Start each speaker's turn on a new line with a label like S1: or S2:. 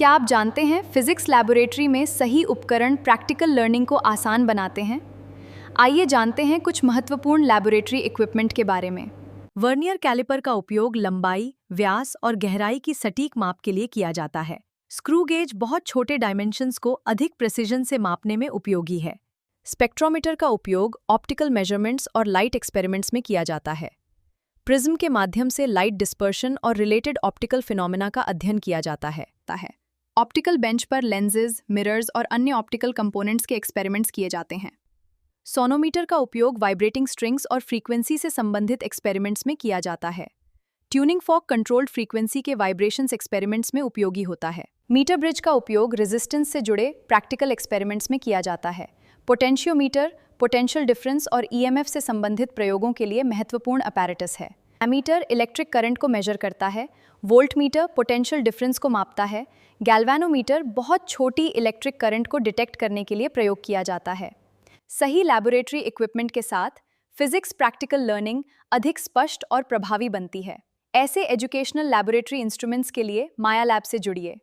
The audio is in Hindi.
S1: क्या आप जानते हैं फिजिक्स लैबोरेटरी में सही उपकरण प्रैक्टिकल लर्निंग को आसान बनाते हैं? आइए जानते हैं कुछ महत्वपूर्ण लैबोरेटरी इक्विपमेंट के बारे में। वर्नियर कैलिपर का उपयोग लंबाई, व्यास और गहराई की सटीक माप के लिए किया जाता है। स्क्रू गेज बहुत छोटे डायमेंशंस को अधिक प्रिसिजन से मापने में उपयोगी है। स्पेक्ट्रोमीटर का उपयोग ऑप्टिकल मेजरमेंट्स और लाइट एक्सपेरिमेंट्स में किया जाता है। प्रिज्म के माध्यम से लाइट डिस्पर्शन और रिलेटेड ऑप्टिकल फिनोमेना का अध्ययन किया जाता है। ऑप्टिकल बेंच पर लेंसेज, मिरर्स और अन्य ऑप्टिकल कंपोनेंट्स के एक्सपेरिमेंट्स किए जाते हैं। सोनोमीटर का उपयोग वाइब्रेटिंग स्ट्रिंग्स और फ्रीक्वेंसी से संबंधित एक्सपेरिमेंट्स में किया जाता है। ट्यूनिंग फॉर्क कंट्रोल्ड फ्रीक्वेंसी के वाइब्रेशंस एक्सपेरिमेंट्स में उपयोगी होता है। मीटर ब्रिज का उपयोग रेजिस्टेंस से जुड़े प्रैक्टिकल एक्सपेरिमेंट्स में किया जाता है। पोटेंशियोमीटर पोटेंशियल डिफरेंस और ईएमएफ से संबंधित प्रयोगों के लिए महत्वपूर्ण अपैरेटस है। एमीटर इलेक्ट्रिक करंट को मेजर करता है। वोल्टमीटर पोटेंशियल डिफरेंस को मापता है। गैल्वेनोमीटर बहुत छोटी इलेक्ट्रिक करंट को डिटेक्ट करने के लिए प्रयोग किया जाता है। सही लैबोरेटरी इक्विपमेंट के साथ फिजिक्स प्रैक्टिकल लर्निंग अधिक स्पष्ट और प्रभावी बनती है। ऐसे एजुकेशनल लैबोरेटरी इंस्ट्रूमेंट्स के लिए माया लैब से जुड़िए।